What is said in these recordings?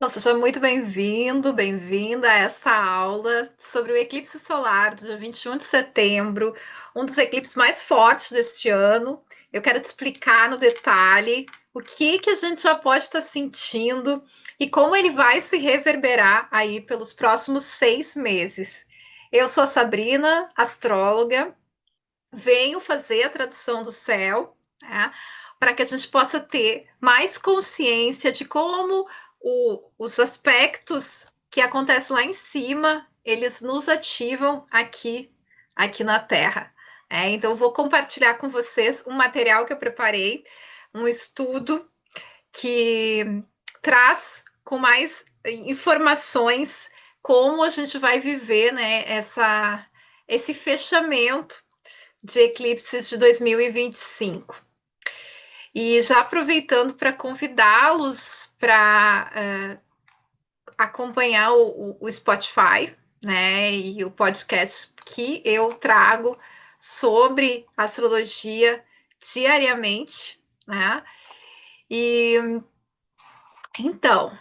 Então, seja muito bem-vindo, bem-vinda a essa aula sobre o eclipse solar do dia 21 de setembro, um dos eclipses mais fortes deste ano. Eu quero te explicar no detalhe o que a gente já pode estar sentindo e como ele vai se reverberar aí pelos próximos 6 meses. Eu sou a Sabrina, astróloga, venho fazer a tradução do céu, né, para que a gente possa ter mais consciência de como os aspectos que acontecem lá em cima, eles nos ativam aqui na Terra. Então, eu vou compartilhar com vocês um material que eu preparei, um estudo que traz com mais informações como a gente vai viver, né, esse fechamento de eclipses de 2025. E já aproveitando para convidá-los para acompanhar o Spotify, né, e o podcast que eu trago sobre astrologia diariamente, né? E então,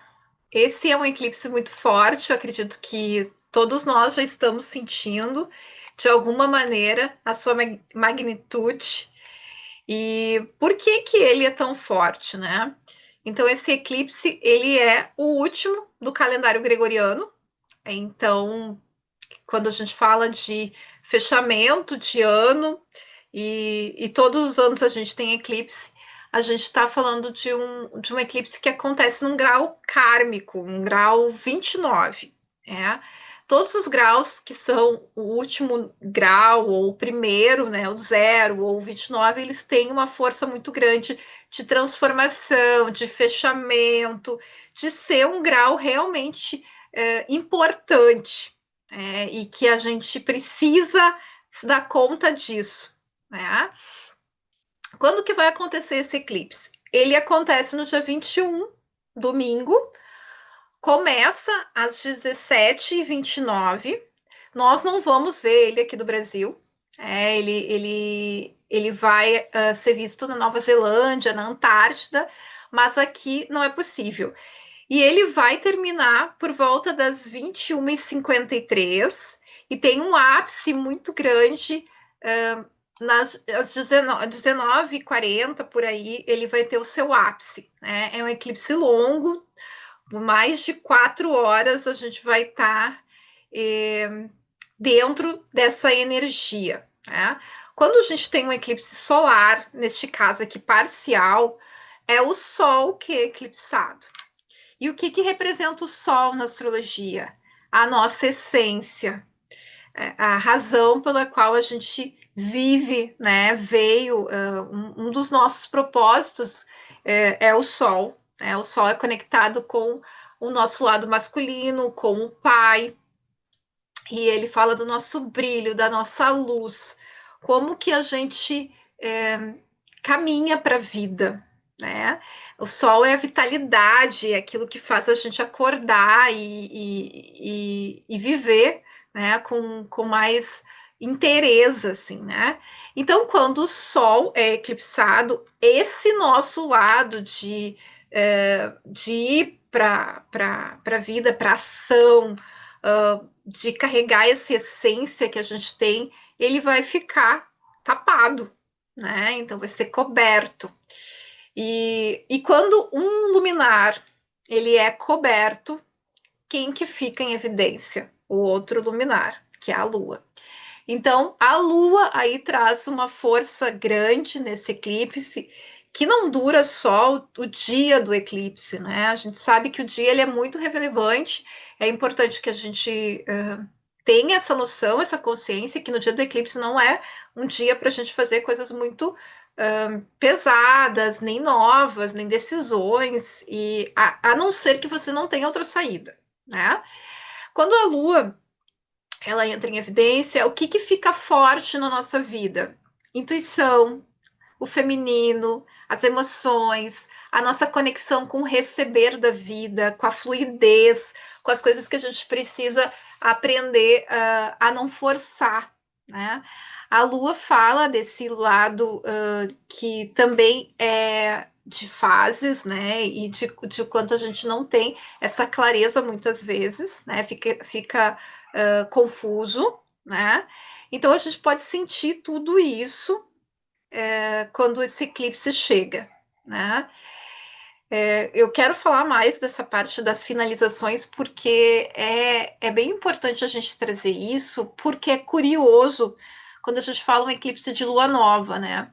esse é um eclipse muito forte, eu acredito que todos nós já estamos sentindo de alguma maneira a sua magnitude. E por que que ele é tão forte, né? Então esse eclipse, ele é o último do calendário gregoriano. Então, quando a gente fala de fechamento de ano e todos os anos a gente tem eclipse, a gente está falando de um eclipse que acontece num grau kármico, um grau 29. É. Todos os graus que são o último grau, ou o primeiro, né, o zero, ou o 29, eles têm uma força muito grande de transformação, de fechamento, de ser um grau realmente importante, e que a gente precisa se dar conta disso, né? Quando que vai acontecer esse eclipse? Ele acontece no dia 21, domingo, começa às 17h29. Nós não vamos ver ele aqui do Brasil. Ele vai ser visto na Nova Zelândia, na Antártida, mas aqui não é possível. E ele vai terminar por volta das 21h53 e tem um ápice muito grande às 19h40, por aí, ele vai ter o seu ápice. Né? É um eclipse longo, por mais de 4 horas a gente vai estar dentro dessa energia. Né? Quando a gente tem um eclipse solar, neste caso aqui parcial, é o Sol que é eclipsado. E o que representa o Sol na astrologia? A nossa essência, a razão pela qual a gente vive, né? Veio, um dos nossos propósitos é o Sol. Né? O Sol é conectado com o nosso lado masculino, com o pai, e ele fala do nosso brilho, da nossa luz, como que a gente caminha para a vida, né? O sol é a vitalidade, é aquilo que faz a gente acordar e viver, né? Com mais interesse, assim, né? Então, quando o sol é eclipsado, esse nosso lado de ir para a vida, para a ação, de carregar essa essência que a gente tem, ele vai ficar tapado, né? Então vai ser coberto. E quando um luminar ele é coberto, quem que fica em evidência? O outro luminar, que é a Lua. Então, a Lua aí traz uma força grande nesse eclipse, que não dura só o dia do eclipse, né? A gente sabe que o dia ele é muito relevante, é importante que a gente tenha essa noção, essa consciência, que no dia do eclipse não é um dia para a gente fazer coisas muito pesadas, nem novas, nem decisões, e a não ser que você não tenha outra saída, né? Quando a Lua ela entra em evidência, o que fica forte na nossa vida? Intuição, o feminino, as emoções, a nossa conexão com o receber da vida, com a fluidez, com as coisas que a gente precisa aprender a não forçar, né? A Lua fala desse lado que também de fases, né? E de quanto a gente não tem essa clareza muitas vezes, né? Fica confuso, né? Então a gente pode sentir tudo isso quando esse eclipse chega, né? Eu quero falar mais dessa parte das finalizações, porque é bem importante a gente trazer isso, porque é curioso quando a gente fala um eclipse de lua nova, né?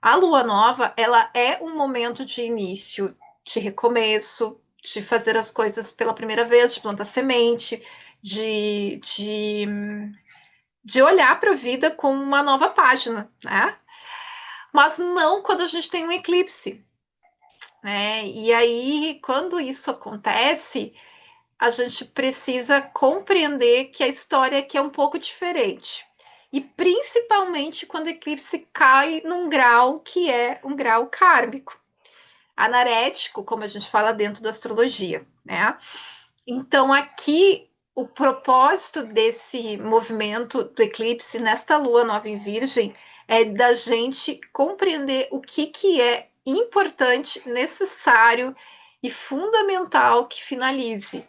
A lua nova, ela é um momento de início, de recomeço, de fazer as coisas pela primeira vez, de plantar semente, de, de, de olhar para a vida com uma nova página, né? Mas não quando a gente tem um eclipse, né? E aí, quando isso acontece, a gente precisa compreender que a história aqui é um pouco diferente. E principalmente quando o eclipse cai num grau que é um grau kármico, anarético, como a gente fala dentro da astrologia, né? Então, aqui, o propósito desse movimento do eclipse nesta lua nova em Virgem é da gente compreender o que é importante, necessário e fundamental que finalize.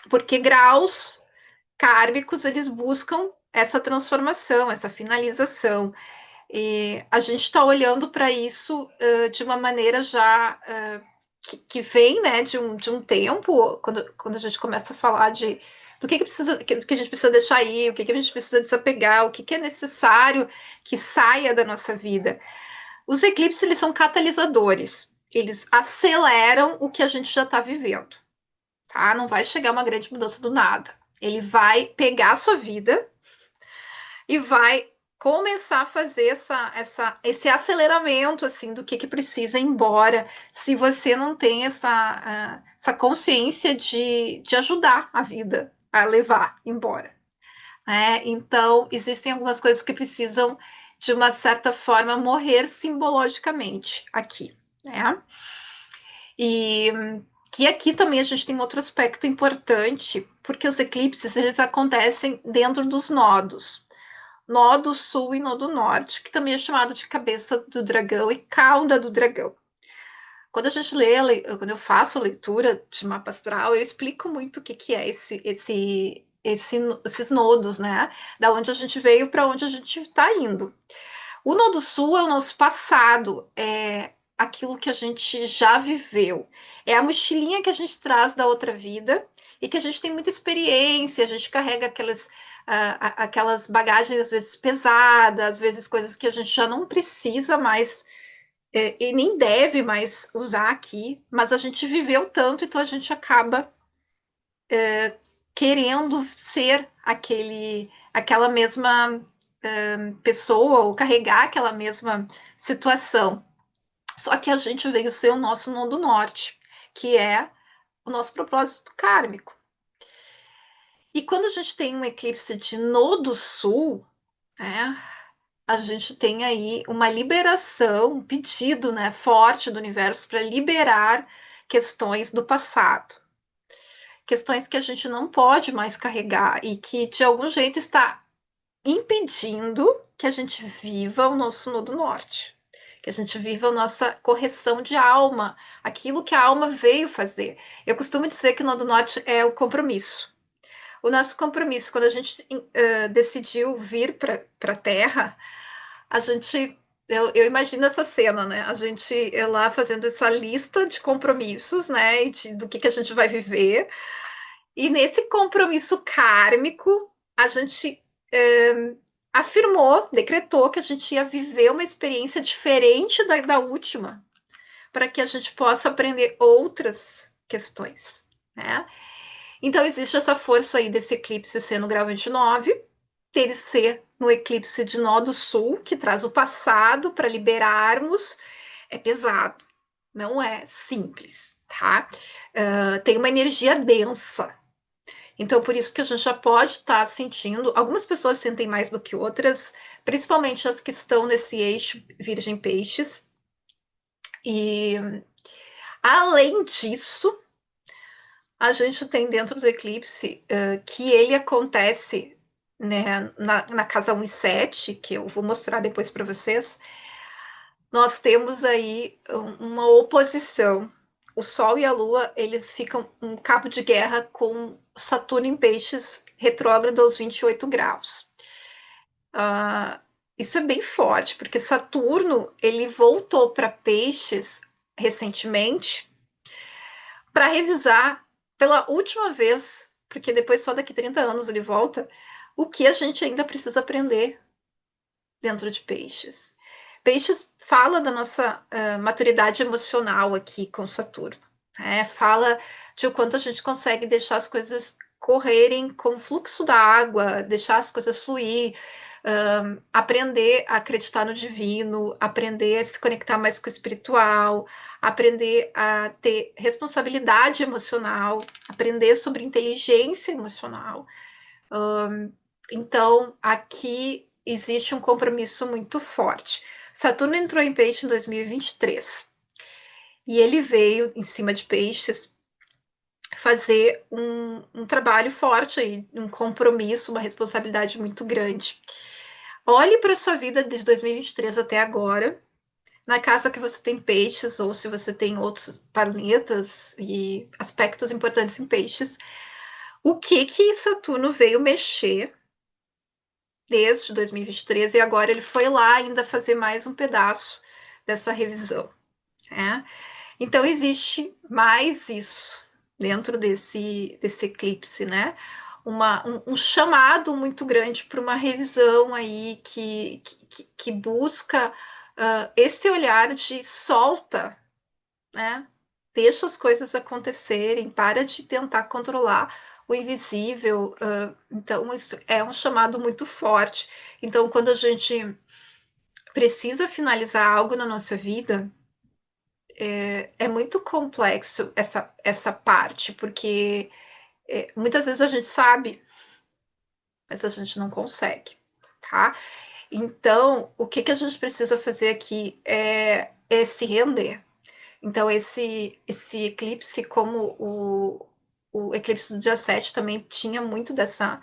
Porque graus kármicos, eles buscam essa transformação, essa finalização. E a gente está olhando para isso de uma maneira já que vem, né, de um tempo, quando a gente começa a falar do que precisa, do que a gente precisa deixar aí, o que a gente precisa desapegar, o que é necessário que saia da nossa vida. Os eclipses, eles são catalisadores, eles aceleram o que a gente já está vivendo, tá? Não vai chegar uma grande mudança do nada. Ele vai pegar a sua vida e vai começar a fazer esse aceleramento assim do que precisa ir embora, se você não tem essa consciência de ajudar a vida a levar embora. Então, existem algumas coisas que precisam, de uma certa forma, morrer simbologicamente aqui. Né? E que aqui também a gente tem outro aspecto importante, porque os eclipses eles acontecem dentro dos nodos. Nodo sul e nodo norte, que também é chamado de cabeça do dragão e cauda do dragão. Quando a gente quando eu faço a leitura de mapa astral, eu explico muito o que é esses nodos, né? Da onde a gente veio para onde a gente está indo. O nodo sul é o nosso passado, é aquilo que a gente já viveu, é a mochilinha que a gente traz da outra vida e que a gente tem muita experiência, a gente carrega aquelas bagagens às vezes pesadas, às vezes coisas que a gente já não precisa mais e nem deve mais usar aqui, mas a gente viveu tanto, então a gente acaba querendo ser aquela mesma pessoa ou carregar aquela mesma situação. Só que a gente veio ser o nosso nodo norte, que é o nosso propósito kármico. E quando a gente tem um eclipse de nodo sul, né, a gente tem aí uma liberação, um pedido, né, forte do universo para liberar questões do passado. Questões que a gente não pode mais carregar e que, de algum jeito, está impedindo que a gente viva o nosso nodo norte, que a gente viva a nossa correção de alma, aquilo que a alma veio fazer. Eu costumo dizer que o nodo norte é o compromisso. O nosso compromisso, quando a gente decidiu vir para a Terra, a gente. Eu imagino essa cena, né? A gente lá fazendo essa lista de compromissos, né? E do que a gente vai viver. E nesse compromisso kármico, a gente afirmou, decretou que a gente ia viver uma experiência diferente da última, para que a gente possa aprender outras questões, né? Então, existe essa força aí desse eclipse ser no grau 29, dele ser no eclipse de nó do sul, que traz o passado para liberarmos, é pesado, não é simples, tá? Tem uma energia densa. Então, por isso que a gente já pode estar sentindo, algumas pessoas sentem mais do que outras, principalmente as que estão nesse eixo Virgem Peixes. E, além disso, a gente tem dentro do eclipse que ele acontece, né, na casa 1 e 7, que eu vou mostrar depois para vocês, nós temos aí uma oposição. O Sol e a Lua, eles ficam um cabo de guerra com Saturno em Peixes retrógrado aos 28 graus. Uh, isso é bem forte, porque Saturno, ele voltou para Peixes recentemente para revisar pela última vez, porque depois só daqui 30 anos ele volta, o que a gente ainda precisa aprender dentro de Peixes. Peixes fala da nossa maturidade emocional aqui com Saturno. Fala de o quanto a gente consegue deixar as coisas correrem com o fluxo da água, deixar as coisas fluir, aprender a acreditar no divino, aprender a se conectar mais com o espiritual, aprender a ter responsabilidade emocional, aprender sobre inteligência emocional. Então, aqui existe um compromisso muito forte. Saturno entrou em Peixe em 2023 e ele veio em cima de Peixes fazer um trabalho forte aí, um compromisso, uma responsabilidade muito grande. Olhe para a sua vida desde 2023 até agora, na casa que você tem peixes, ou se você tem outros planetas e aspectos importantes em peixes, o que Saturno veio mexer desde 2023 e agora ele foi lá ainda fazer mais um pedaço dessa revisão. Né? Então existe mais isso dentro desse eclipse, né? Um chamado muito grande para uma revisão aí que busca esse olhar de solta, né? Deixa as coisas acontecerem, para de tentar controlar o invisível. Então, isso é um chamado muito forte. Então, quando a gente precisa finalizar algo na nossa vida, é muito complexo essa parte, porque muitas vezes a gente sabe, mas a gente não consegue, tá? Então, o que a gente precisa fazer aqui é se render. Então, esse eclipse, como o eclipse do dia 7 também tinha muito dessa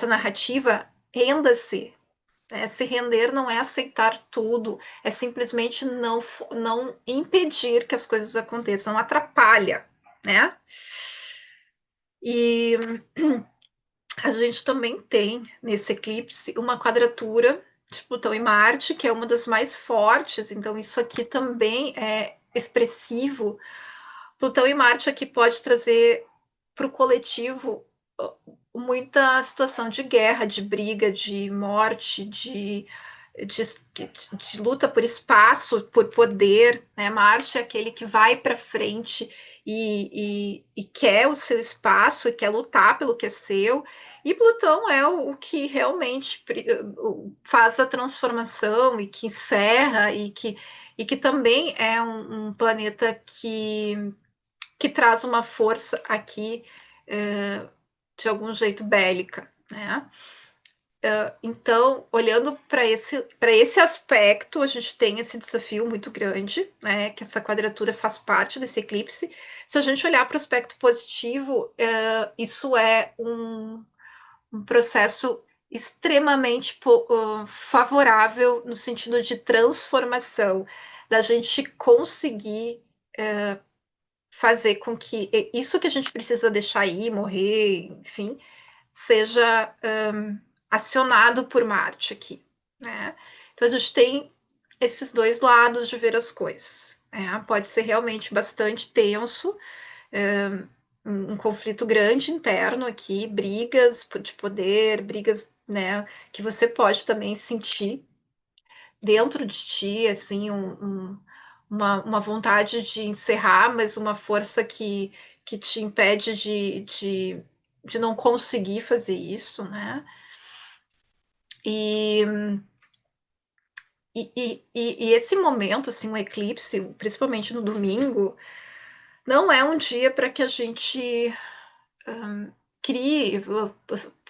narrativa, renda-se. Né? Se render não é aceitar tudo, é simplesmente não impedir que as coisas aconteçam, não atrapalha, né? E a gente também tem nesse eclipse uma quadratura de Plutão e Marte, que é uma das mais fortes, então isso aqui também é expressivo. Plutão e Marte aqui pode trazer para o coletivo muita situação de guerra, de briga, de morte, de, de luta por espaço, por poder. Né? Marte é aquele que vai para frente e quer o seu espaço, e quer lutar pelo que é seu. E Plutão é o que realmente faz a transformação e que encerra e que também é um planeta que traz uma força aqui de algum jeito bélica, né? Então, olhando para esse aspecto, a gente tem esse desafio muito grande, né? Que essa quadratura faz parte desse eclipse. Se a gente olhar para o aspecto positivo, isso é um processo extremamente favorável no sentido de transformação, da gente conseguir fazer com que isso que a gente precisa deixar aí, morrer, enfim, seja acionado por Marte aqui, né? Então a gente tem esses dois lados de ver as coisas. Né? Pode ser realmente bastante tenso, um conflito grande interno aqui, brigas de poder, brigas, né, que você pode também sentir dentro de ti, assim, uma vontade de encerrar, mas uma força que te impede de não conseguir fazer isso, né? E, e esse momento, assim, um eclipse, principalmente no domingo, não é um dia para que a gente crie,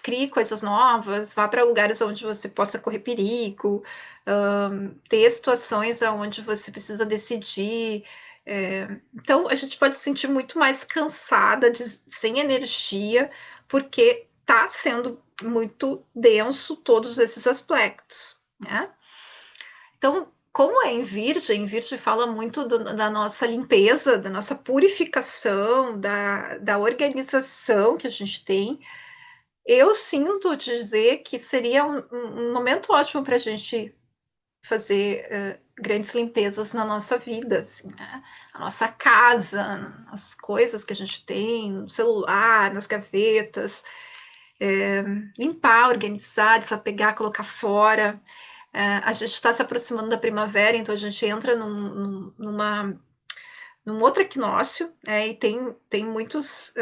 crie coisas novas, vá para lugares onde você possa correr perigo, ter situações onde você precisa decidir. Então, a gente pode se sentir muito mais cansada, sem energia, porque está sendo muito denso todos esses aspectos, né? Então, como é em Virgem fala muito da nossa limpeza, da nossa purificação, da organização que a gente tem. Eu sinto dizer que seria um momento ótimo para a gente fazer grandes limpezas na nossa vida, assim, né? A nossa casa, as coisas que a gente tem, no celular, nas gavetas, limpar, organizar, desapegar, colocar fora. A gente está se aproximando da primavera, então a gente entra num outro equinócio, né? E tem muitos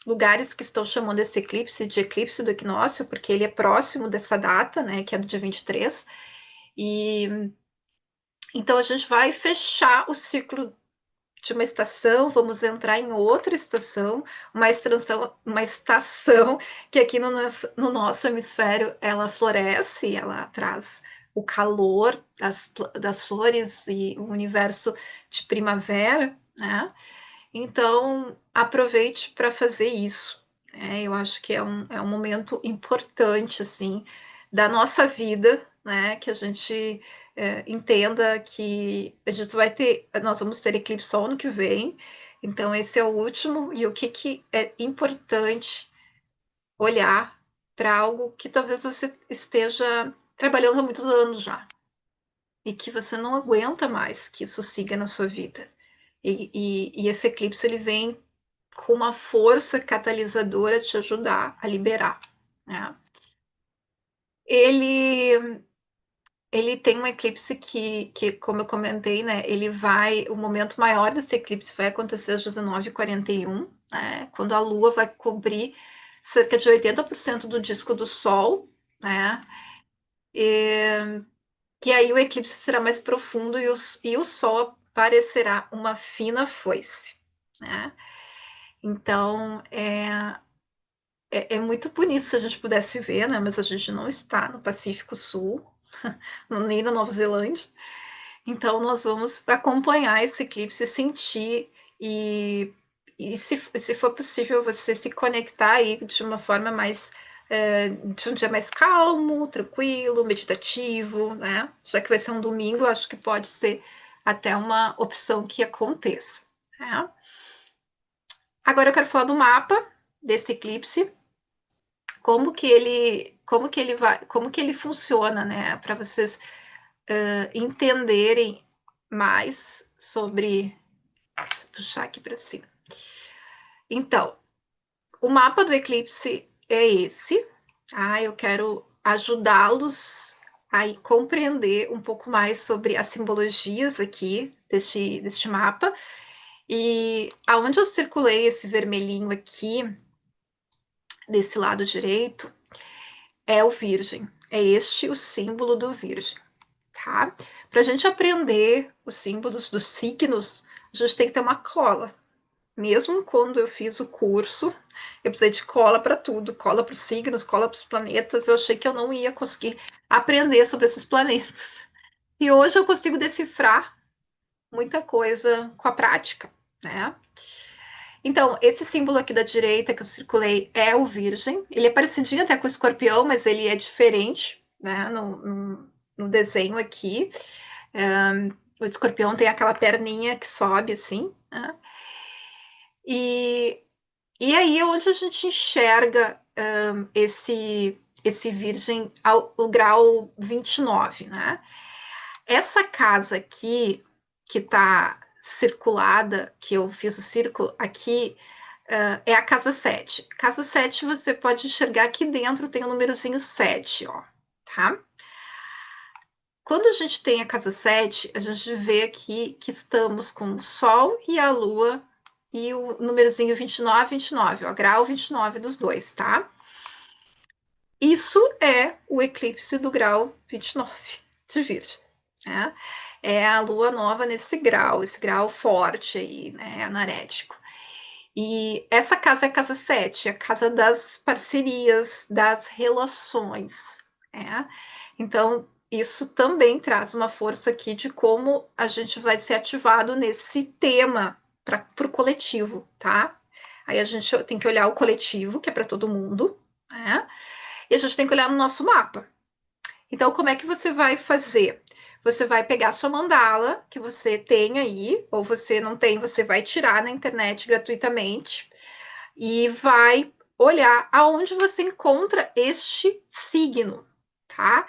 lugares que estão chamando esse eclipse de eclipse do equinócio, porque ele é próximo dessa data, né? Que é do dia 23. E então a gente vai fechar o ciclo de uma estação, vamos entrar em outra estação, uma estação que aqui no nosso hemisfério ela floresce, ela traz o calor das flores e o universo de primavera, né? Então aproveite para fazer isso. Né? Eu acho que é um momento importante assim da nossa vida, né? Que a gente entenda que a gente nós vamos ter eclipse só ano que vem, então esse é o último, e o que é importante olhar para algo que talvez você esteja trabalhando há muitos anos já, e que você não aguenta mais que isso siga na sua vida. E esse eclipse ele vem com uma força catalisadora de te ajudar a liberar. Né? Ele ele tem um eclipse como eu comentei, né? O momento maior desse eclipse vai acontecer às 19h41, né? Quando a Lua vai cobrir cerca de 80% do disco do Sol, né? Que aí o eclipse será mais profundo e o Sol parecerá uma fina foice, né? Então, é muito bonito se a gente pudesse ver, né? Mas a gente não está no Pacífico Sul, nem na Nova Zelândia. Então, nós vamos acompanhar esse eclipse, sentir e se for possível, você se conectar aí de uma forma mais, de um dia mais calmo, tranquilo, meditativo, né? Já que vai ser um domingo, acho que pode ser até uma opção que aconteça. Né? Agora eu quero falar do mapa desse eclipse, como que ele funciona, né? Para vocês entenderem mais sobre. Deixa eu puxar aqui para cima. Então, o mapa do eclipse é esse. Eu quero ajudá-los a compreender um pouco mais sobre as simbologias aqui deste mapa. E aonde eu circulei esse vermelhinho aqui, desse lado direito, é o Virgem. É este o símbolo do Virgem. Tá? Para a gente aprender os símbolos dos signos, a gente tem que ter uma cola. Mesmo quando eu fiz o curso, eu precisei de cola para tudo, cola para os signos, cola para os planetas. Eu achei que eu não ia conseguir aprender sobre esses planetas. E hoje eu consigo decifrar muita coisa com a prática, né? Então, esse símbolo aqui da direita que eu circulei é o Virgem. Ele é parecidinho até com o Escorpião, mas ele é diferente, né? No desenho aqui. O Escorpião tem aquela perninha que sobe assim, né? E, e aí é onde a gente enxerga esse Virgem ao grau 29, né? Essa casa aqui, que está circulada, que eu fiz o círculo aqui, é a casa 7. Casa 7 você pode enxergar aqui dentro, tem o númerozinho 7, ó, tá? Quando a gente tem a casa 7, a gente vê aqui que estamos com o Sol e a Lua e o númerozinho 29, 29, ó, grau 29 dos dois, tá? Isso é o eclipse do grau 29 de Virgem, né? É a lua nova nesse grau, esse grau forte aí, né, anarético. E essa casa é a casa 7, a casa das parcerias, das relações, né? Então, isso também traz uma força aqui de como a gente vai ser ativado nesse tema para o coletivo, tá? Aí a gente tem que olhar o coletivo, que é para todo mundo, né? E a gente tem que olhar no nosso mapa. Então, como é que você vai fazer? você vai pegar a sua mandala que você tem aí, ou você não tem, você vai tirar na internet gratuitamente e vai olhar aonde você encontra este signo, tá?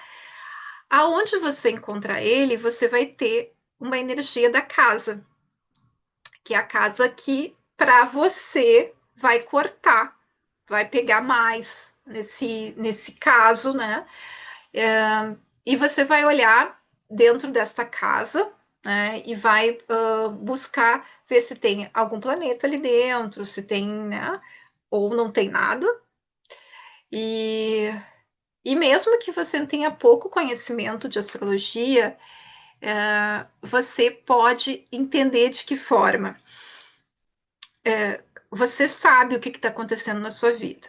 Aonde você encontra ele, você vai ter uma energia da casa, que é a casa que para você vai cortar, vai pegar mais nesse caso, né? E você vai olhar dentro desta casa, né? E vai buscar ver se tem algum planeta ali dentro, se tem, né? Ou não tem nada. E, e mesmo que você tenha pouco conhecimento de astrologia, você pode entender de que forma você sabe o que está acontecendo na sua vida.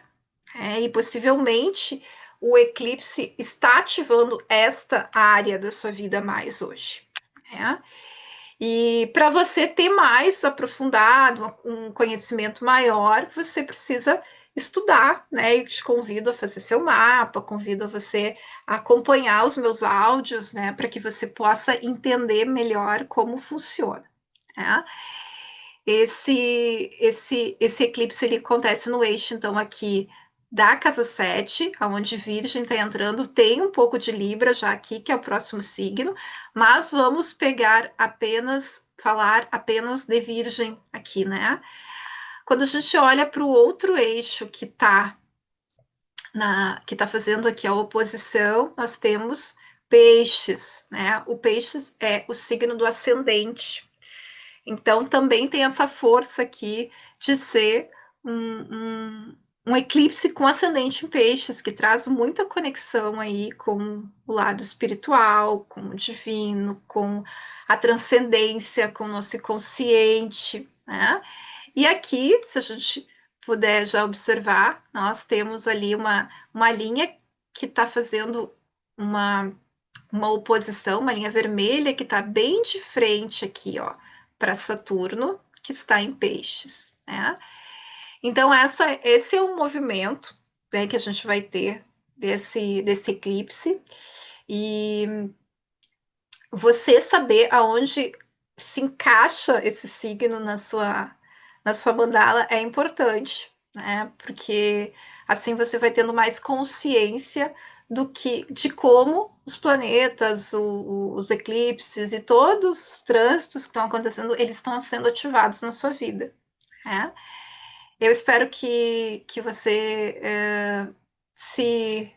E possivelmente o eclipse está ativando esta área da sua vida mais hoje. Né? E para você ter mais aprofundado, um conhecimento maior, você precisa estudar, né? Eu te convido a fazer seu mapa, convido a você a acompanhar os meus áudios, né? Para que você possa entender melhor como funciona. Né? Esse eclipse ele acontece no eixo, então, aqui da casa 7, onde Virgem está entrando, tem um pouco de Libra já aqui, que é o próximo signo, mas vamos falar apenas de Virgem aqui, né? Quando a gente olha para o outro eixo que tá fazendo aqui a oposição, nós temos Peixes, né? O Peixes é o signo do ascendente. Então, também tem essa força aqui de ser um eclipse com ascendente em peixes, que traz muita conexão aí com o lado espiritual, com o divino, com a transcendência, com o nosso consciente, né? E aqui, se a gente puder já observar, nós temos ali uma linha que está fazendo uma oposição, uma linha vermelha que está bem de frente aqui, ó, para Saturno, que está em Peixes, né? Então, esse é um movimento, né, que a gente vai ter desse eclipse, e você saber aonde se encaixa esse signo na sua mandala é importante, né? Porque assim você vai tendo mais consciência de como os planetas, os eclipses e todos os trânsitos que estão acontecendo, eles estão sendo ativados na sua vida, né? Eu espero que você se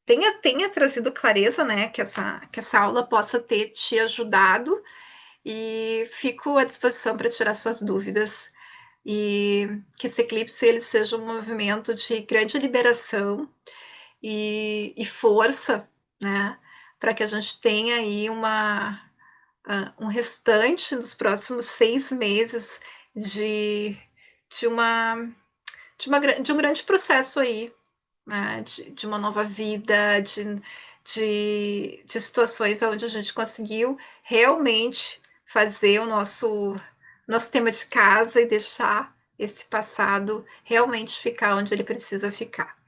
tenha trazido clareza, né? Que essa aula possa ter te ajudado e fico à disposição para tirar suas dúvidas e que esse eclipse ele seja um movimento de grande liberação e força, né? Para que a gente tenha aí um restante nos próximos 6 meses de, de, uma, de um grande processo aí, né? De uma nova vida, de situações onde a gente conseguiu realmente fazer o nosso tema de casa e deixar esse passado realmente ficar onde ele precisa ficar.